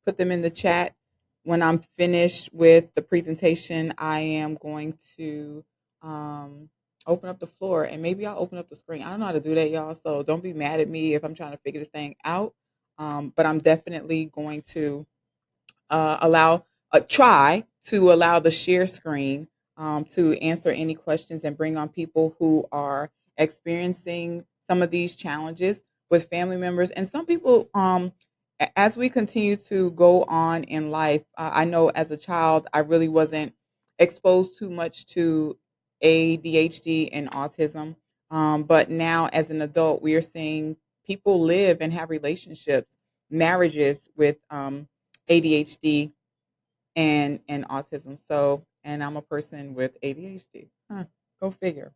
put them in the chat. When I'm finished with the presentation, I am going to um, open up the floor, and maybe I'll open up the screen. I don't know how to do that, y'all. So don't be mad at me if I'm trying to figure this thing out. But I'm definitely going to try to allow the share screen to answer any questions and bring on people who are experiencing some of these challenges with family members. And some people, as we continue to go on in life, I know as a child, I really wasn't exposed too much to ADHD and autism. But now, as an adult, we are seeing people live and have relationships, marriages with ADHD and autism. So, and I'm a person with ADHD. Huh, go figure.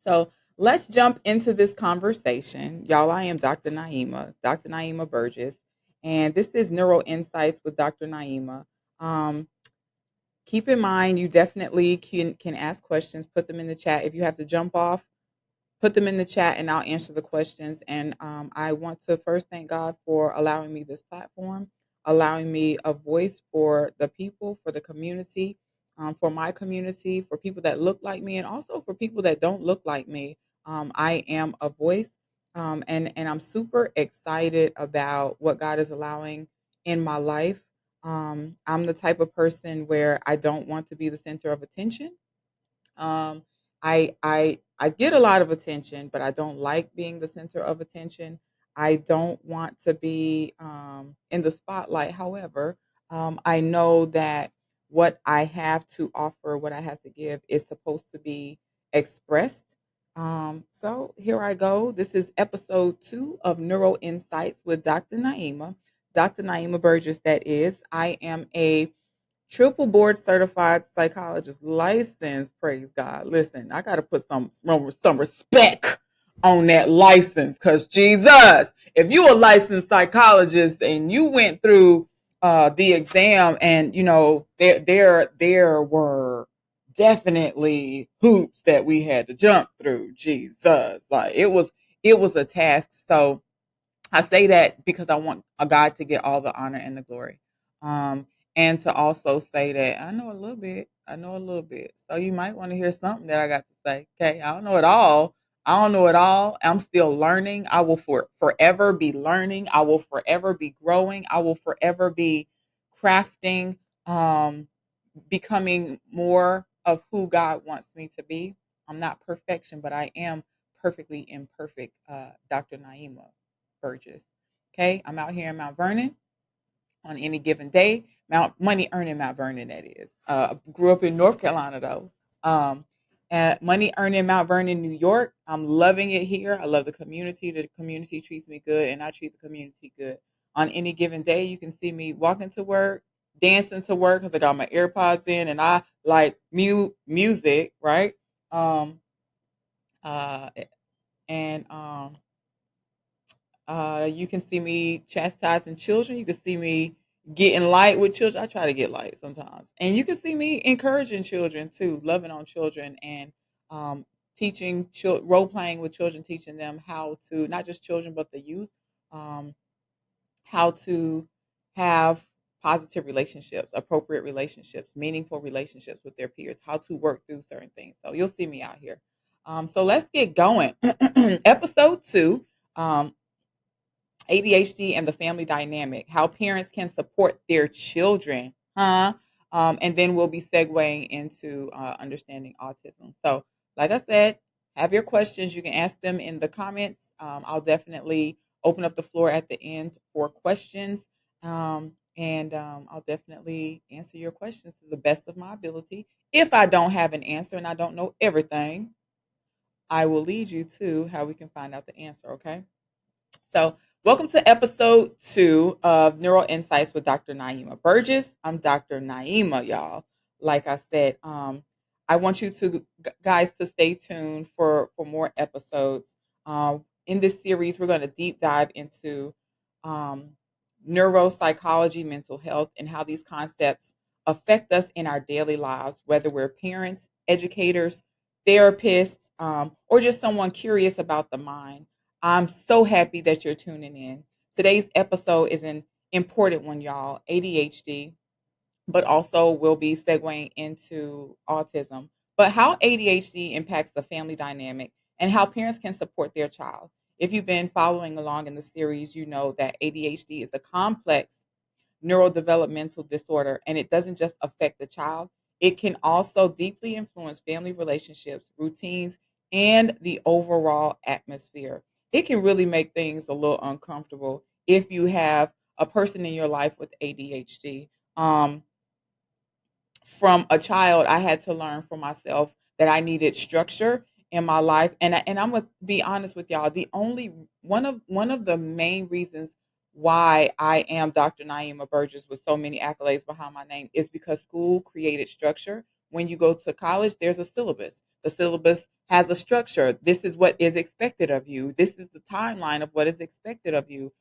So let's jump into this conversation. Y'all, I am Dr. Naeema Burgess, and this is Neuro Insights with Dr. Naeema. Um, Keep in mind, you definitely can ask questions, put them in the chat. If you have to jump off, put them in the chat and I'll answer the questions. And I want to first thank God for allowing me this platform, allowing me a voice for the people, for the community, for my community, for people that look like me, and also for people that don't look like me. I am a voice, and I'm super excited about what God is allowing in my life. I'm the type of person where I don't want to be the center of attention. um, I get a lot of attention, but I don't like being the center of attention. I don't want to be in the spotlight. However, I know that what I have to offer, what I have to give, is supposed to be expressed. So here I go. This is episode 2 of Neuro Insights with Dr. Naeema. Dr. Naeema Burgess, that is. I am a triple board certified psychologist, licensed. Praise God. Listen, I got to put some respect on that license, because Jesus, if you a licensed psychologist and you went through the exam, and there were definitely hoops that we had to jump through. Jesus, like it was a task. So I say that because I want a God to get all the honor and the glory. Um, and to also say that I know a little bit. I know a little bit. So you might want to hear something that I got to say. Okay. I don't know it all. I don't know it all. I'm still learning. I will forever be learning. I will forever be growing. I will forever be crafting, becoming more of who God wants me to be. I'm not perfection, but I am perfectly imperfect, Dr. Naeema Burgess. Okay, I'm out here in Mount Vernon on any given day. Mount Money earning Mount Vernon, that is. Grew up in North Carolina though. At Money earning Mount Vernon, New York. I'm loving it here. I love the community. The community treats me good, and I treat the community good. On any given day, you can see me walking to work, dancing to work because I got my AirPods in, and I like music, right? Um, uh, and You can see me chastising children. You can see me getting light with children. I try to get light sometimes. And you can see me encouraging children too, loving on children, and um, teaching, role playing with children, teaching them how to, not just children, but the youth, um, how to have positive relationships, appropriate relationships, meaningful relationships with their peers, how to work through certain things. So you'll see me out here. So let's get going. Episode 2. ADHD and the family dynamic, how parents can support their children, huh? And then we'll be segueing into understanding autism. So, like I said, have your questions. You can ask them in the comments. I'll definitely open up the floor at the end for questions. And I'll definitely answer your questions to the best of my ability. If I don't have an answer and I don't know everything, I will lead you to how we can find out the answer, okay? So, welcome to episode 2 of Neural Insights with Dr. Naeema Burgess. I'm Dr. Naeema, y'all. Like I said, I want you to guys to stay tuned for more episodes. In this series, we're going to deep dive into um, neuropsychology, mental health, and how these concepts affect us in our daily lives, whether we're parents, educators, therapists, or just someone curious about the mind. I'm so happy that you're tuning in. Today's episode is an important one, y'all, ADHD, but also will be segueing into autism. But how ADHD impacts the family dynamic and how parents can support their child. If you've been following along in the series, you know that ADHD is a complex neurodevelopmental disorder, and it doesn't just affect the child, it can also deeply influence family relationships, routines, and the overall atmosphere. It can really make things a little uncomfortable if you have a person in your life with ADHD. From a child, I had to learn for myself that I needed structure in my life. And I'm gonna be honest with y'all. The only one of the main reasons why I am Dr. Naeema Burgess with so many accolades behind my name is because school created structure. When you go to college, there's a syllabus. The syllabus has a structure. This is what is expected of you. This is the timeline of what is expected of you.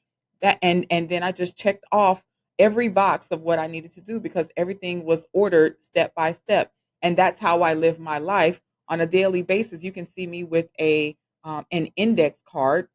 That and then I just checked off every box of what I needed to do because everything was ordered step by step. And that's how I live my life on a daily basis. You can see me with a an index card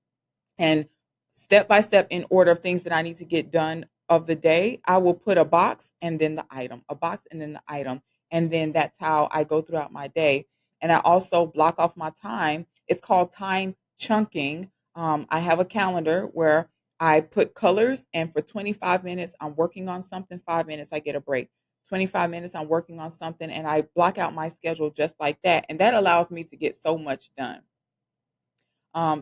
and step by step in order of things that I need to get done of the day. I will put a box and then the item, a box and then the item. And then that's how I go throughout my day. And I also block off my time. It's called time chunking. I have a calendar where I put colors, and for 25 minutes, I'm working on something. 5 minutes, I get a break. 25 minutes, I'm working on something, and I block out my schedule just like that. And that allows me to get so much done.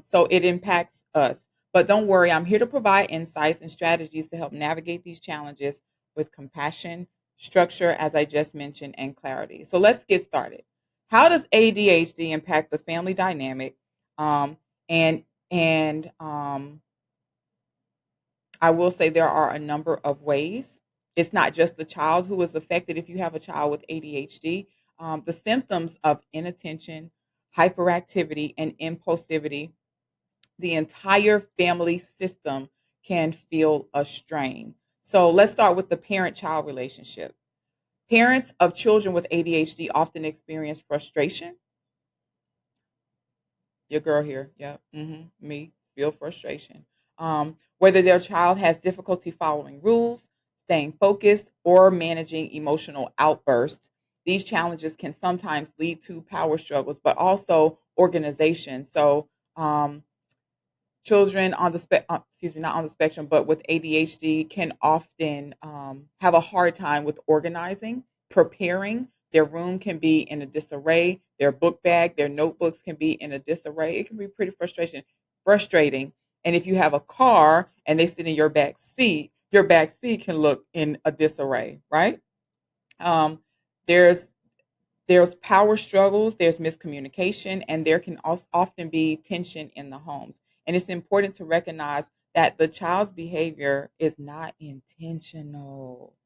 So it impacts us. But don't worry, I'm here to provide insights and strategies to help navigate these challenges with compassion, structure, as I just mentioned, and clarity. So let's get started. How does ADHD impact the family dynamic? Um, and I will say there are a number of ways. It's not just the child who is affected. If you have a child with ADHD, the symptoms of inattention, hyperactivity, and impulsivity, the entire family system can feel a strain. So let's start with the parent child relationship. Parents of children with ADHD often experience frustration. Your girl here, yeah, me, feel frustration. Whether their child has difficulty following rules, staying focused, or managing emotional outbursts, these challenges can sometimes lead to power struggles, but also organization. So, children on the excuse me, not on the spectrum, but with ADHD can often have a hard time with organizing, preparing. Their room can be in a disarray. Their book bag, their notebooks can be in a disarray. It can be pretty frustrating. And if you have a car and they sit in your back seat can look in a disarray, right? Um, there's there's power struggles, there's miscommunication, and there can also often be tension in the homes. And it's important to recognize that the child's behavior is not intentional.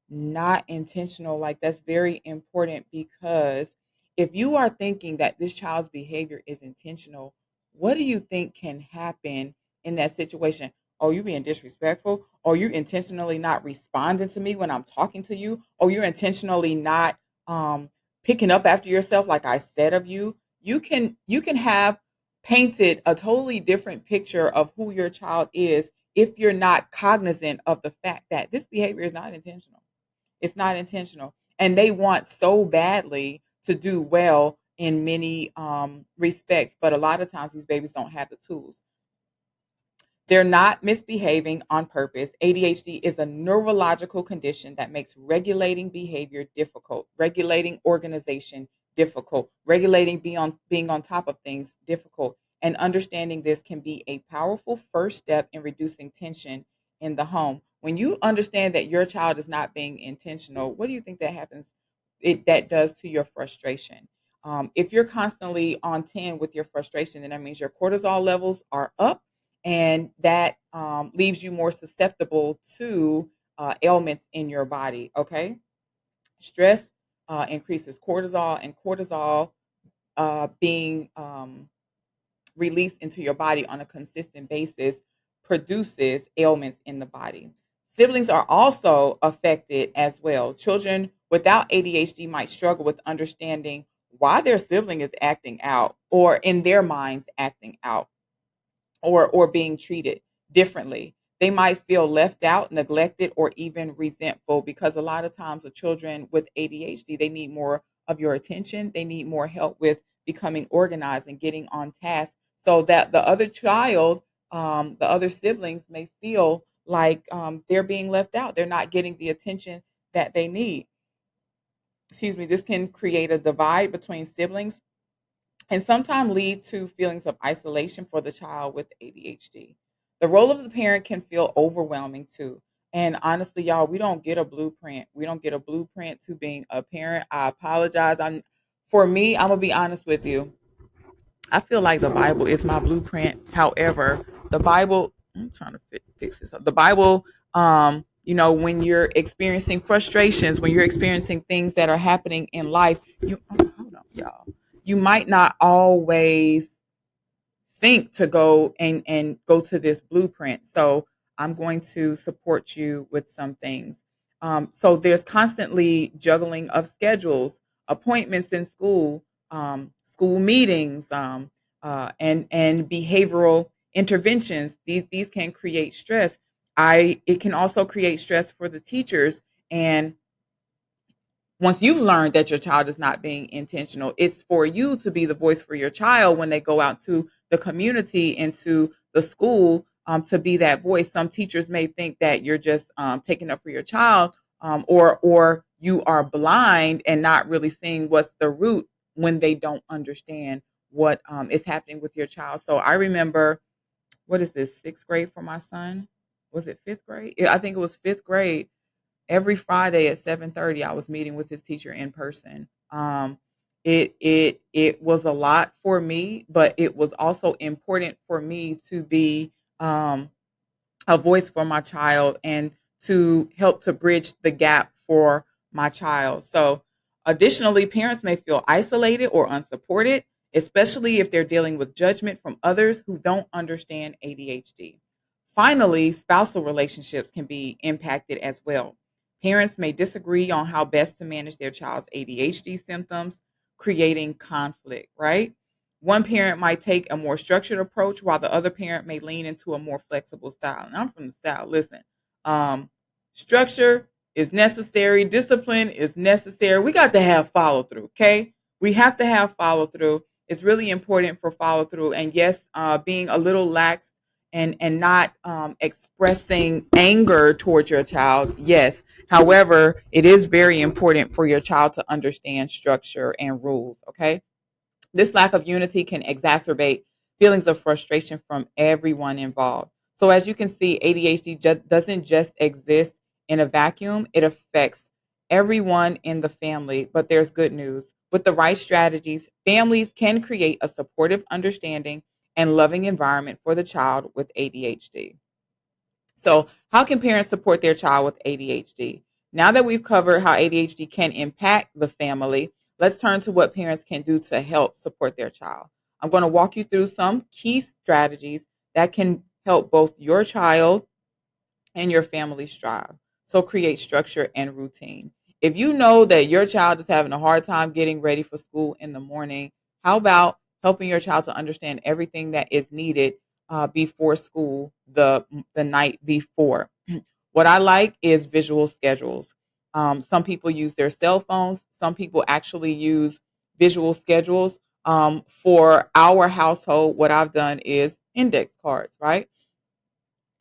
Not intentional. Like, that's very important, because if you are thinking that this child's behavior is intentional, what do you think can happen in that situation? Oh, you being disrespectful? Or you intentionally not responding to me when I'm talking to you? Or you're intentionally not um picking up after yourself like I said of you? You can have painted a totally different picture of who your child is if you're not cognizant of the fact that this behavior is not intentional. It's not intentional. And they want so badly to do well in many respects, but a lot of times these babies don't have the tools. They're not misbehaving on purpose. ADHD is a neurological condition that makes regulating behavior difficult, regulating organization difficult, regulating being on top of things difficult. And understanding this can be a powerful first step in reducing tension in the home. When you understand that your child is not being intentional, what do you think that happens? That does to your frustration. If you're constantly on 10 with your frustration, then that means your cortisol levels are up, and that leaves you more susceptible to ailments in your body. Okay, stress increases cortisol, and cortisol being released into your body on a consistent basis produces ailments in the body. Siblings are also affected as well. Children without ADHD might struggle with understanding why their sibling is acting out, or in their minds acting out, or being treated differently. they might feel left out, neglected, or even resentful, because a lot of times the children with ADHD, they need more of your attention. They need more help with becoming organized and getting on task, so that the other child, the other siblings may feel like they're being left out. They're not getting the attention that they need. Excuse me. This can create a divide between siblings and sometimes lead to feelings of isolation for the child with ADHD. The role of the parent can feel overwhelming too. And honestly, y'all, we don't get a blueprint. We don't get a blueprint to being a parent. I apologize. For me, I'm gonna be honest with you. I feel like the Bible is my blueprint. However, the Bible, I'm trying to fix this up. The Bible, when you're experiencing frustrations, when you're experiencing things that are happening in life, hold on, y'all. You might not always think to go and go to this blueprint. So I'm going to support you with some things. So there's constantly juggling of schedules, appointments in school, school meetings, and behavioral interventions. These can create stress. It can also create stress for the teachers. And once you've learned that your child is not being intentional, it's for you to be the voice for your child when they go out to the community and to the school, to be that voice. Some teachers may think that you're just taking up for your child, or you are blind and not really seeing what's the root when they don't understand what is happening with your child. So I remember, what is this, sixth grade for my son? Was it fifth grade? Yeah, I think it was fifth grade. Every Friday at 7:30, I was meeting with his teacher in person. It was a lot for me, but it was also important for me to be um, a voice for my child and to help to bridge the gap for my child. So, additionally, parents may feel isolated or unsupported, especially if they're dealing with judgment from others who don't understand ADHD. Finally, spousal relationships can be impacted as well. Parents may disagree on how best to manage their child's ADHD symptoms, creating conflict, right? One parent might take a more structured approach while the other parent may lean into a more flexible style. And I'm from the South. Listen, um, structure is necessary, discipline is necessary. We got to have follow through, okay? We have to have follow through. It's really important for follow through. And yes, being a little lax and not expressing anger towards your child, yes. However, it is very important for your child to understand structure and rules, okay? This lack of unity can exacerbate feelings of frustration from everyone involved. So, as you can see, ADHD doesn't just exist in a vacuum, it affects everyone in the family. But there's good news. With the right strategies, families can create a supportive, understanding, and loving environment for the child with ADHD. So, how can parents support their child with ADHD? Now that we've covered how ADHD can impact the family, let's turn to what parents can do to help support their child. I'm going to walk you through some key strategies that can help both your child and your family strive. So, create structure and routine. If you know that your child is having a hard time getting ready for school in the morning, how about helping your child to understand everything that is needed before school the night before? What I like is visual schedules. Some people use their cell phones. Some people actually use visual schedules. For our household, what I've done is index cards, right?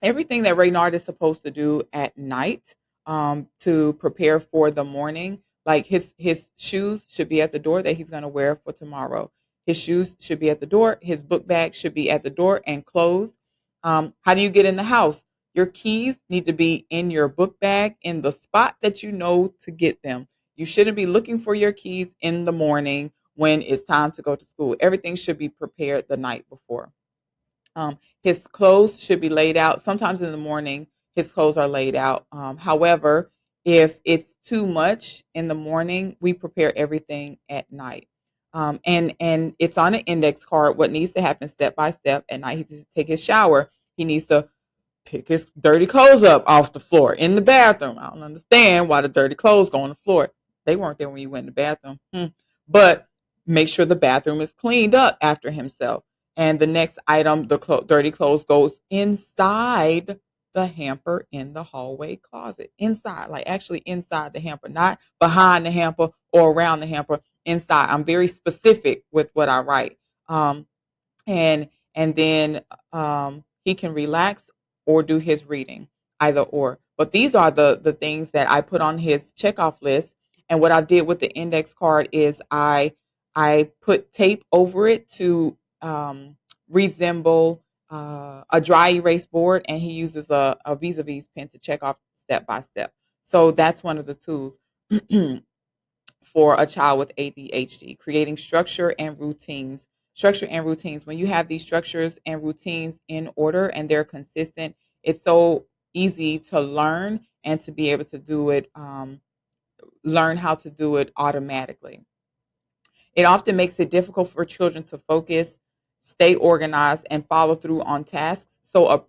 Everything that Reynard is supposed to do at night, to prepare for the morning. Like his shoes should be at the door that he's going to wear for tomorrow. His shoes should be at the door. His book bag should be at the door and closed. How do you get in the house? Your keys need to be in your book bag in the spot that you know to get them. You shouldn't be looking for your keys in the morning when it's time to go to school. Everything should be prepared the night before. His clothes should be laid out. Sometimes in the morning, his clothes are laid out. However, if it's too much in the morning, we prepare everything at night. And it's on an index card what needs to happen step by step at night. He needs to take his shower. He needs to pick his dirty clothes up off the floor in the bathroom. I don't understand why the dirty clothes go on the floor. They weren't there when you went in the bathroom. But make sure the bathroom is cleaned up after himself. And the next item, the dirty clothes goes inside the hamper in the hallway closet, inside, like actually inside the hamper, not behind the hamper or around the hamper, inside. I'm very specific with what I write. Um, and then he can relax or do his reading, either or. But these are the things that I put on his checkoff list. And what I did with the index card is I put tape over it to resemble a dry erase board, and he uses a vis-a-vis pen to check off step by step. So that's one of the tools for a child with ADHD, creating structure and routines. Structure and routines. When you have these structures and routines in order and they're consistent, it's so easy to learn and to be able to do it, learn how to do it automatically. It often makes it difficult for children to focus, stay organized, and follow through on tasks. So, a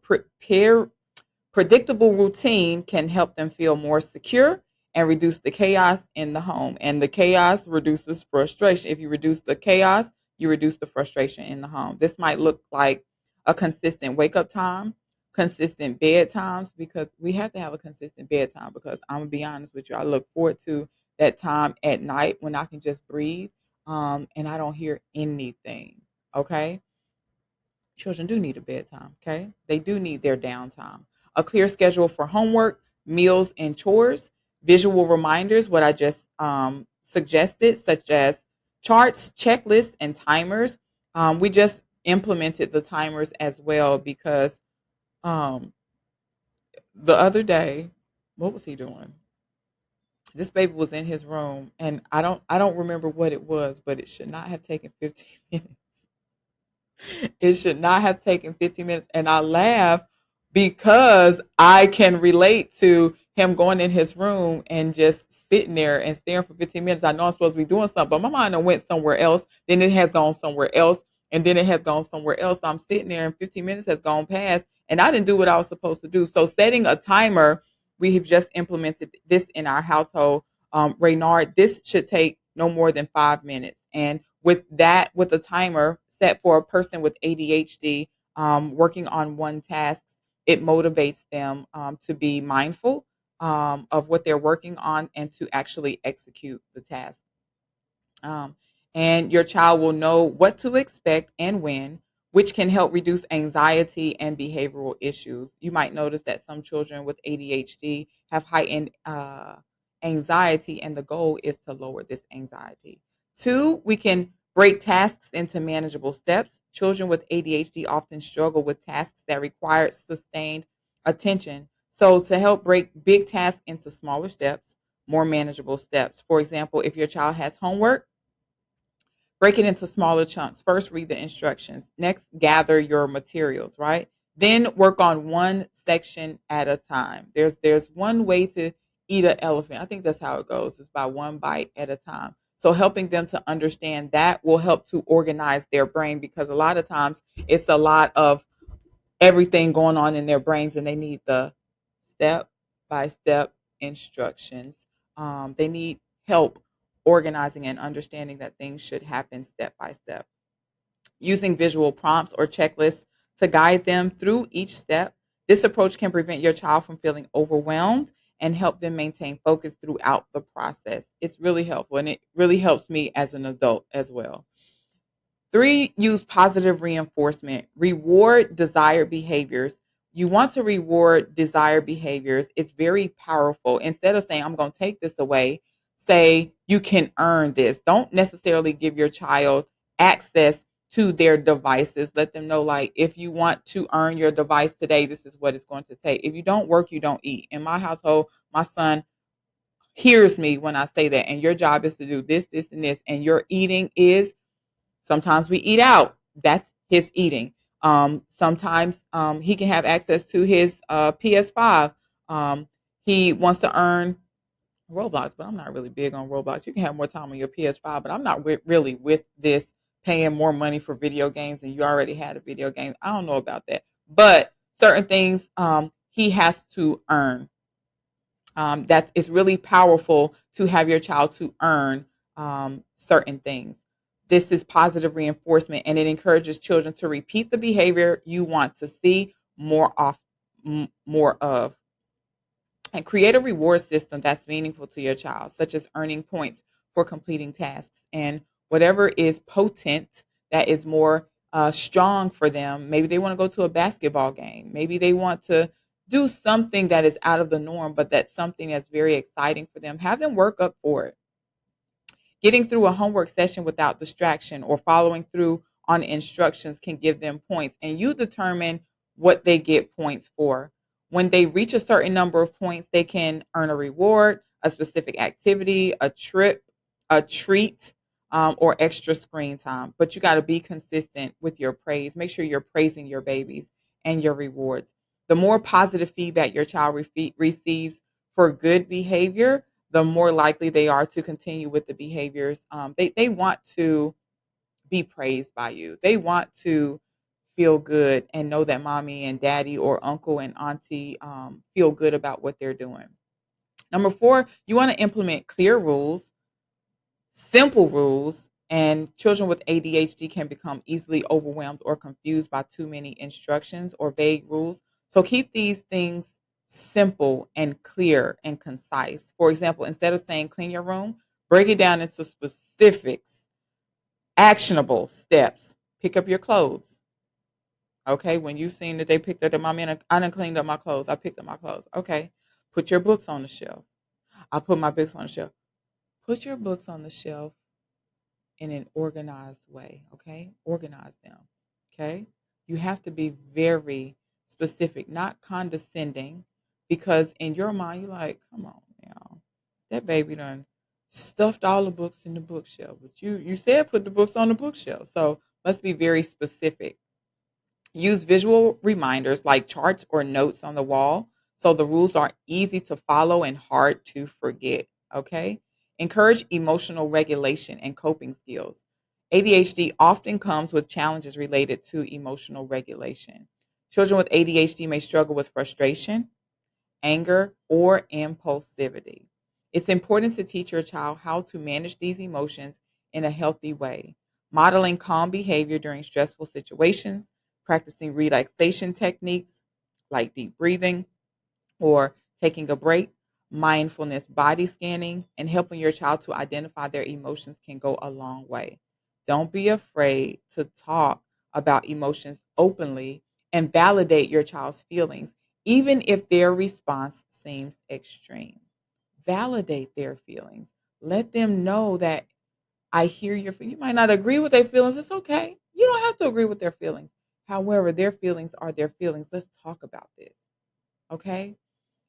predictable routine can help them feel more secure and reduce the chaos in the home. And the chaos reduces frustration. If you reduce the chaos, you reduce the frustration in the home. This might look like a consistent wake up time, consistent bed times, because we have to have a consistent bedtime. Because I'm going to be honest with you, I look forward to that time at night when I can just breathe and I don't hear anything. Okay. Children do need a bedtime, okay? They do need their downtime. A clear schedule for homework, meals, and chores, visual reminders, what I just suggested, such as charts, checklists, and timers. We just implemented the timers as well because um, the other day, what was he doing? This baby was in his room, and I don't remember what it was, but it should not have taken 15 minutes. It should not have taken 15 minutes. And I laugh because I can relate to him going in his room and just sitting there and staring for 15 minutes. I know I'm supposed to be doing something, but my mind done went somewhere else. Then it has gone somewhere else. And then it has gone somewhere else. So I'm sitting there and 15 minutes has gone past and I didn't do what I was supposed to do. So setting a timer, we have just implemented this in our household. Reynard, this should take no more than 5 minutes. And with that, with a timer set for a person with ADHD, working on one task, it motivates them to be mindful of what they're working on and to actually execute the task. Um, and your child will know what to expect and when, which can help reduce anxiety and behavioral issues. You might notice that some children with ADHD have heightened anxiety, and the goal is to lower this anxiety. Two, we can break tasks into manageable steps. Children with ADHD often struggle with tasks that require sustained attention. So, to help break big tasks into smaller steps, more manageable steps. For example, if your child has homework, break it into smaller chunks. First, read the instructions. Next, gather your materials, right? Then work on one section at a time. There's one way to eat an elephant. I think that's how it goes. It's by one bite at a time. So helping them to understand that will help to organize their brain because a lot of times it's a lot of everything going on in their brains and they need the step by step instructions. They need help organizing and understanding that things should happen step by step. Using visual prompts or checklists to guide them through each step. This approach can prevent your child from feeling overwhelmed and help them maintain focus throughout the process. It's really helpful and it really helps me as an adult as well. Three, use positive reinforcement. Reward desired behaviors. You want to reward desired behaviors. It's very powerful. Instead of saying, I'm going to take this away, say, you can earn this. Don't necessarily give your child access to their devices. Let them know, like, if you want to earn your device today, this is what it's going to take. If you don't work, you don't eat. In my household, my son hears me when I say that. And your job is to do this, this, and this. And your eating is sometimes we eat out. That's his eating. Sometimes he can have access to his PS5. He wants to earn Roblox, but I'm not really big on Roblox. You can have more time on your PS5, but I'm not really with this paying more money for video games and you already had a video game. I don't know about that. But certain things he has to earn. That's it's really powerful to have your child to earn certain things. This is positive reinforcement, and it encourages children to repeat the behavior you want to see more often. more of. And create a reward system that's meaningful to your child, such as earning points for completing tasks and whatever is potent that is more strong for them. Maybe they want to go to a basketball game. Maybe they want to do something that is out of the norm, but that's something that's very exciting for them. Have them work up for it. Getting through a homework session without distraction or following through on instructions can give them points, and you determine what they get points for. When they reach a certain number of points, they can earn a reward, a specific activity, a trip, a treat, or extra screen time. But you got to be consistent with your praise. Make sure you're praising your babies and your rewards. The more positive feedback your child receives for good behavior, the more likely they are to continue with the behaviors. They want to be praised by you. They want to feel good and know that mommy and daddy or uncle and auntie feel good about what they're doing. Number four, you want to implement clear rules, simple rules, and children with ADHD can become easily overwhelmed or confused by too many instructions or vague rules. So keep these things simple and clear and concise. For example, instead of saying clean your room, break it down into specifics, actionable steps. Pick up your clothes. Okay, when you've seen that they picked up their mommy and I done cleaned up my clothes, I picked up my clothes. Okay, put your books on the shelf. I put my books on the shelf. Put your books on the shelf in an organized way. Okay, organize them. Okay, you have to be very specific, not condescending, because in your mind you're like, come on now, that baby done stuffed all the books in the bookshelf, but you said put the books on the bookshelf, so let's be very specific. Use visual reminders like charts or notes on the wall so the rules are easy to follow and hard to forget. Okay. Encourage emotional regulation and coping skills. ADHD often comes with challenges related to emotional regulation. Children with ADHD may struggle with frustration, anger, or impulsivity. It's important to teach your child how to manage these emotions in a healthy way, modeling calm behavior during stressful situations, practicing relaxation techniques like deep breathing or taking a break, mindfulness body scanning, and helping your child to identify their emotions can go a long way. Don't be afraid to talk about emotions openly and validate your child's feelings, even if their response seems extreme. Validate their feelings. Let them know that I hear you might not agree with their feelings. It's okay. You don't have to agree with their feelings. However, their feelings are their feelings. Let's talk about this. Okay?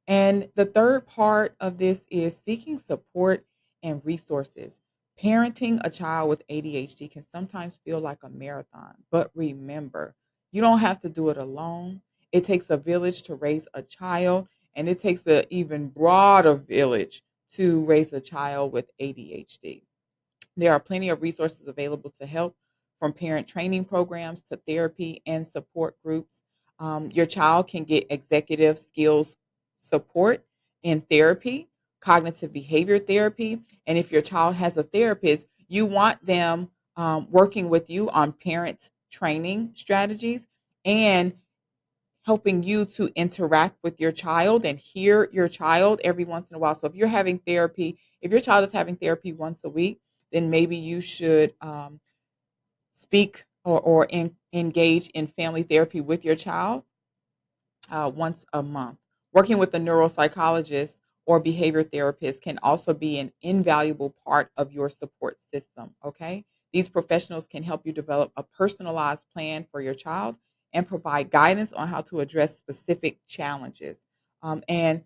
And the third part of this is seeking support and resources. Parenting a child with ADHD can sometimes feel like a marathon, but remember, you don't have to do it alone. It takes a village to raise a child, and it takes an even broader village to raise a child with ADHD. There are plenty of resources available to help, from parent training programs to therapy and support groups. Your child can get executive skills support in therapy, cognitive behavior therapy. And if your child has a therapist, you want them working with you on parent training strategies and helping you to interact with your child and hear your child every once in a while. So if you're having therapy, if your child is having therapy once a week, then maybe you should speak or engage in family therapy with your child once a month. Working with a neuropsychologist or behavior therapist can also be an invaluable part of your support system. Okay. These professionals can help you develop a personalized plan for your child and provide guidance on how to address specific challenges. And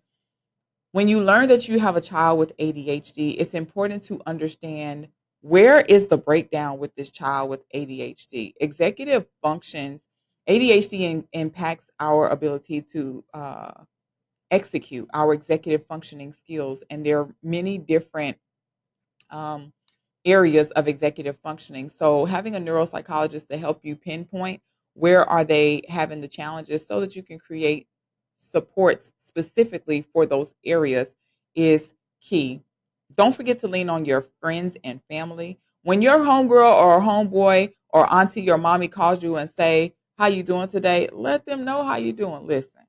when you learn that you have a child with ADHD, it's important to understand where is the breakdown with this child with ADHD. Executive functions, ADHD impacts our ability to execute our executive functioning skills, and there are many different um, areas of executive functioning. So having a neuropsychologist to help you pinpoint where are they having the challenges so that you can create supports specifically for those areas is key. Don't forget to lean on your friends and family. When your homegirl or homeboy or auntie or mommy calls you and say, how you doing today? Let them know how you doing. Listen,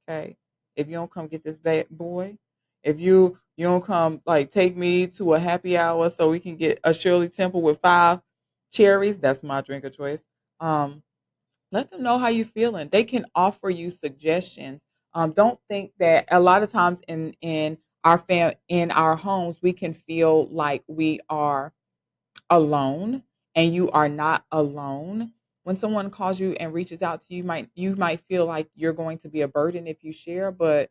Okay. If you don't come get this bad boy, if you don't come like take me to a happy hour so we can get a Shirley Temple with 5 cherries, that's my drink of choice. Um, let them know how you're feeling. They can offer you suggestions. Don't think that a lot of times in our homes we can feel like we are alone, and you are not alone. When someone calls you and reaches out to you, you might feel like you're going to be a burden if you share, but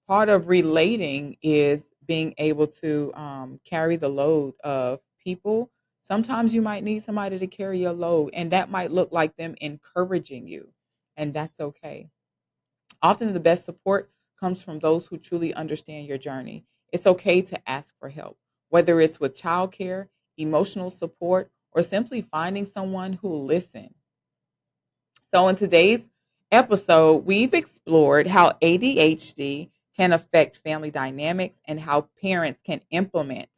part of relating is being able to carry the load of people. Sometimes you might need somebody to carry your load, and that might look like them encouraging you, and that's okay. Often the best support comes from those who truly understand your journey. It's okay to ask for help, whether it's with childcare, emotional support, or simply finding someone who will listen. So, in today's episode, we've explored how ADHD can affect family dynamics and how parents can implement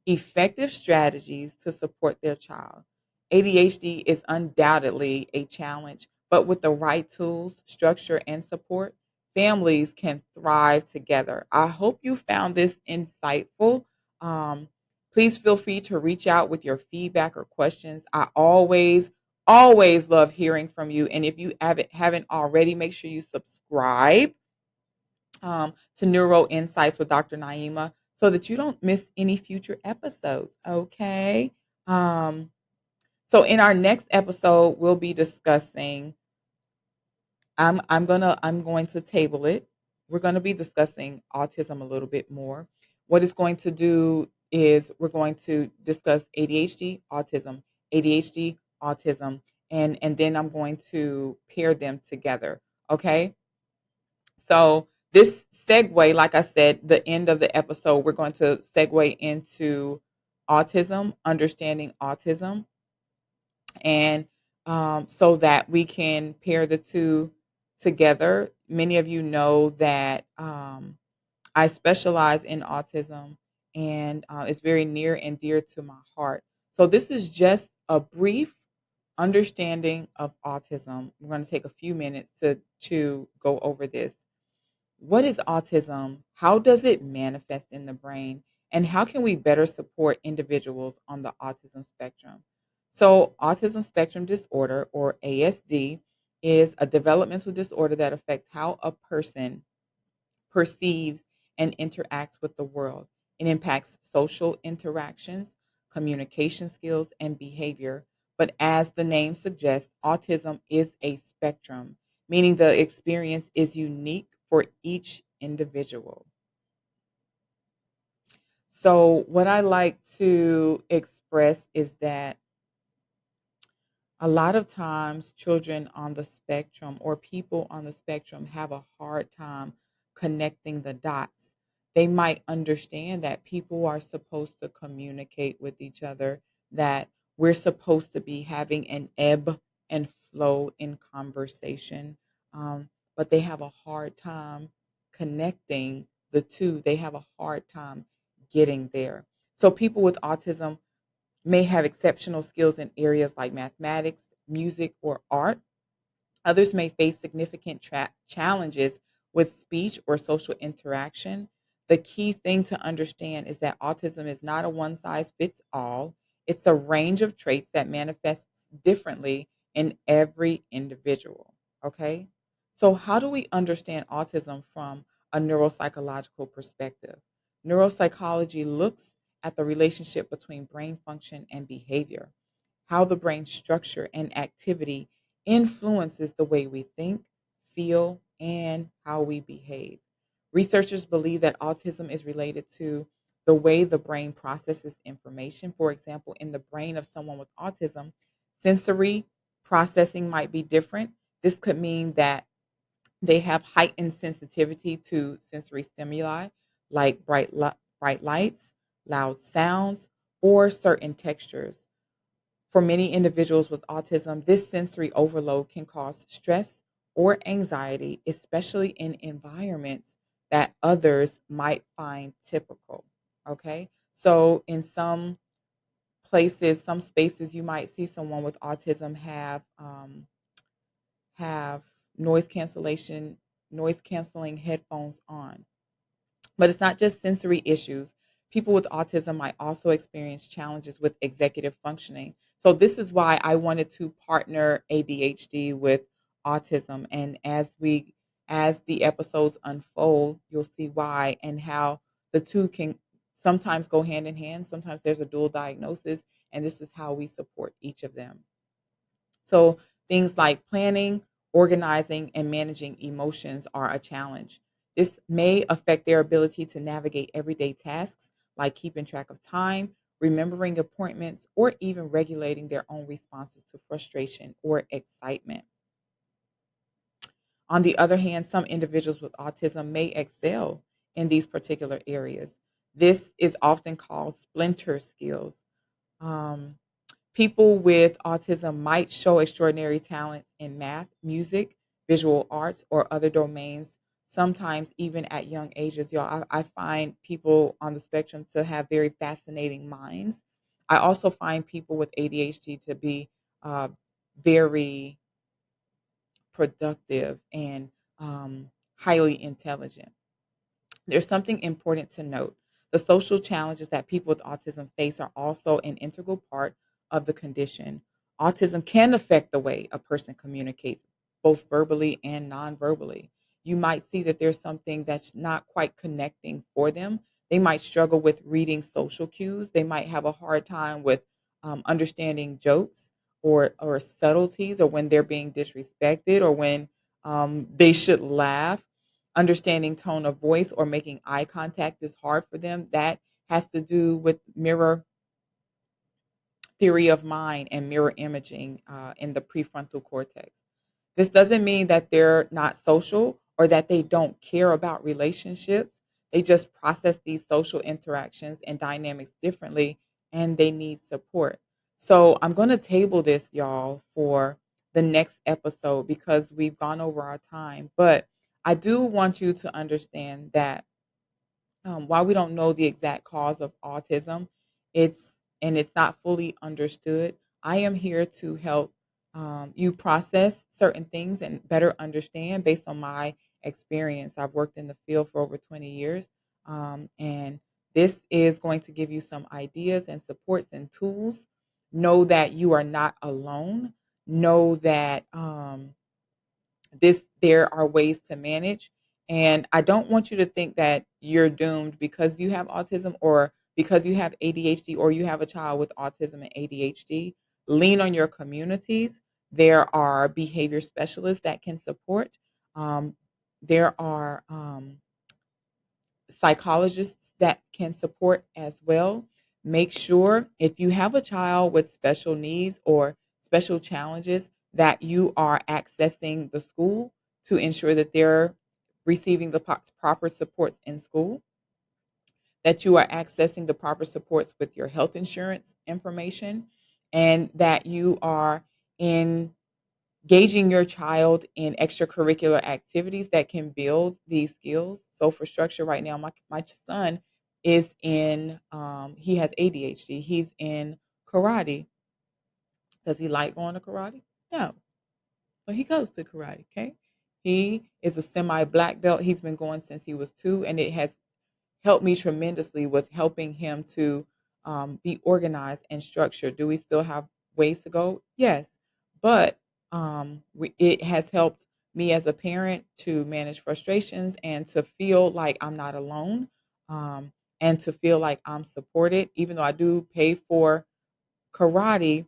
effective strategies to support their child. ADHD is undoubtedly a challenge, but with the right tools, structure, and support, families can thrive together. I hope you found this insightful. Um, Please feel free to reach out with your feedback or questions. I always love hearing from you. And if you haven't already, make sure you subscribe to Neuro Insights with Dr. Naeema so that you don't miss any future episodes. Okay. Um, so in our next episode, we'll be discussing. I'm going to table it. We're going to be discussing autism a little bit more. What it's going to do is we're going to discuss ADHD, autism, and then I'm going to pair them together. Okay. So this segue, like I said, the end of the episode, we're going to segue into autism, understanding autism, and so that we can pair the two together. Many of you know that I specialize in autism, and it's very near and dear to my heart. So this is just a brief understanding of autism. We're going to take a few minutes to go over this. What is autism? How does it manifest in the brain? And how can we better support individuals on the autism spectrum? So, autism spectrum disorder, or ASD, is a developmental disorder that affects how a person perceives and interacts with the world. It impacts social interactions, communication skills, and behavior. But as the name suggests, autism is a spectrum, meaning the experience is unique for each individual. So, what I like to express is that a lot of times children on the spectrum or people on the spectrum have a hard time connecting the dots. They might understand that people are supposed to communicate with each other, that we're supposed to be having an ebb and flow in conversation, but they have a hard time connecting the two. They have a hard time getting there. So people with autism may have exceptional skills in areas like mathematics, music, or art. Others may face significant challenges with speech or social interaction. The key thing to understand is that autism is not a one size fits all, it's a range of traits that manifests differently in every individual. Okay? So, how do we understand autism from a neuropsychological perspective? Neuropsychology looks at the relationship between brain function and behavior, how the brain structure and activity influences the way we think, feel, and how we behave. Researchers believe that autism is related to the way the brain processes information. For example, in the brain of someone with autism, sensory processing might be different. This could mean that they have heightened sensitivity to sensory stimuli like bright lights, loud sounds, or certain textures. For many individuals with autism, this sensory overload can cause stress or anxiety, especially in environments that others might find typical. Okay. So, in some places, some spaces, you might see someone with autism have noise cancellation noise canceling headphones on. But it's not just sensory issues. People with autism might also experience challenges with executive functioning. So this is why I wanted to partner ADHD with autism. And as the episodes unfold, you'll see why and how the two can sometimes go hand in hand. Sometimes there's a dual diagnosis, and this is how we support each of them. So things like planning, organizing, and managing emotions are a challenge. This may affect their ability to navigate everyday tasks like keeping track of time, remembering appointments, or even regulating their own responses to frustration or excitement. On the other hand, some individuals with autism may excel in these particular areas. This is often called splinter skills. Um, People with autism might show extraordinary talents in math, music, visual arts, or other domains, sometimes even at young ages. Y'all, I find people on the spectrum to have very fascinating minds. I also find people with ADHD to be uh, very productive and highly intelligent. There's something important to note. The social challenges that people with autism face are also an integral part of the condition. Autism can affect the way a person communicates, both verbally and non verbally. You might see that there's something that's not quite connecting for them. They might struggle with reading social cues. They might have a hard time with understanding jokes or subtleties, or when they're being disrespected, or when they should laugh. Understanding tone of voice or making eye contact is hard for them. That has to do with mirror theory of mind and mirror imaging in the prefrontal cortex. This doesn't mean that they're not social or that they don't care about relationships. They just process these social interactions and dynamics differently, and they need support. So I'm going to table this, y'all, for the next episode because we've gone over our time. But I do want you to understand that while we don't know the exact cause of autism, it's not fully understood. I am here to help you process certain things and better understand based on my experience. I've worked in the field for over 20 years, and this is going to give you some ideas and supports and tools. Know that you are not alone. Know that there are ways to manage, and I don't want you to think that you're doomed because you have autism or because you have ADHD or you have a child with autism and ADHD. Lean on your communities. There are behavior specialists that can support. um, there are psychologists that can support as well. Make sure if you have a child with special needs or special challenges that you are accessing the school to ensure that they're receiving the proper supports in school, that you are accessing the proper supports with your health insurance information, and that you are in gauging your child in extracurricular activities that can build these skills. So for structure right now, my son is in he has ADHD. He's in karate. Does he like going to karate? No. But he goes to karate, okay? He is a semi black belt. He's been going since he was 2, and it has helped me tremendously with helping him to be organized and structured. Do we still have ways to go? Yes, but it has helped me as a parent to manage frustrations and to feel like I'm not alone, um, and to feel like I'm supported, even though I do pay for karate.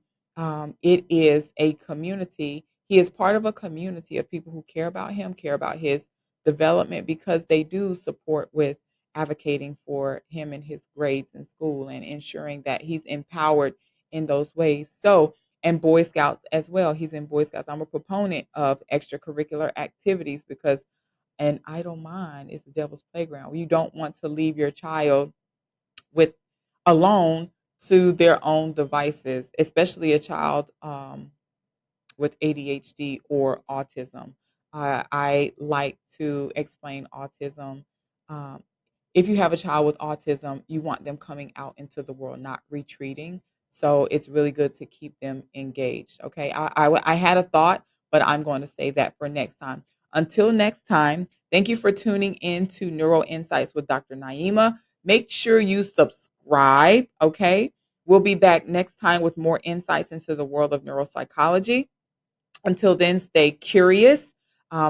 It is a community. He is part of a community of people who care about him, care about his development, because they do support with advocating for him and his grades in school and ensuring that he's empowered in those ways. So, and Boy Scouts as well. He's in Boy Scouts. I'm a proponent of extracurricular activities because an idle mind is the devil's playground. You don't want to leave your child with alone to their own devices, especially a child with ADHD or autism. I like to explain autism. Um, if you have a child with autism, you want them coming out into the world, not retreating. So it's really good to keep them engaged. Okay, I had a thought, but I'm going to save that for next time. Until next time, thank you for tuning in to Neuro Insights with Dr. Naeema. Make sure you subscribe, okay? We'll be back next time with more insights into the world of neuropsychology. Until then, stay curious,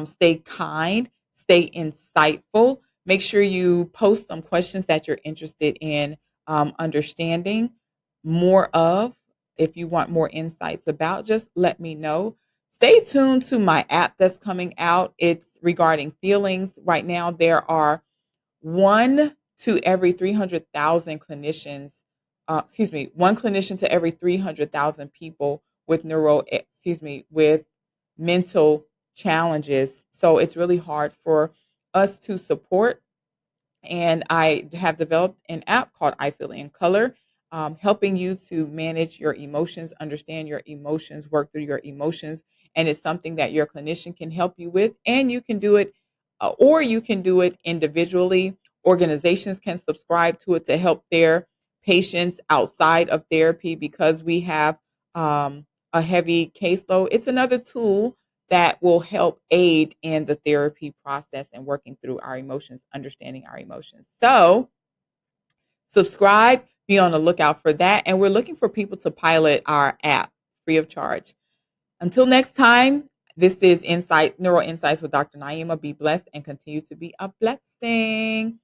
stay kind, stay insightful. Make sure you post some questions that you're interested in understanding more of. If you want more insights about, just let me know. Stay tuned to my app that's coming out. It's regarding feelings. Right now, there are one to every 300,000 clinicians, one clinician to every 300,000 people with with mental challenges. So it's really hard for us to support, and I have developed an app called I Feel in Color, helping you to manage your emotions, understand your emotions, work through your emotions. And it's something that your clinician can help you with, and you can do it, or you can do it individually. Organizations can subscribe to it to help their patients outside of therapy because we have a heavy caseload. It's another tool that will help aid in the therapy process and working through our emotions, understanding our emotions. So, subscribe, be on the lookout for that. And we're looking for people to pilot our app free of charge. Until next time, this is Neuro Insights with Dr. Naeema. Be blessed and continue to be a blessing.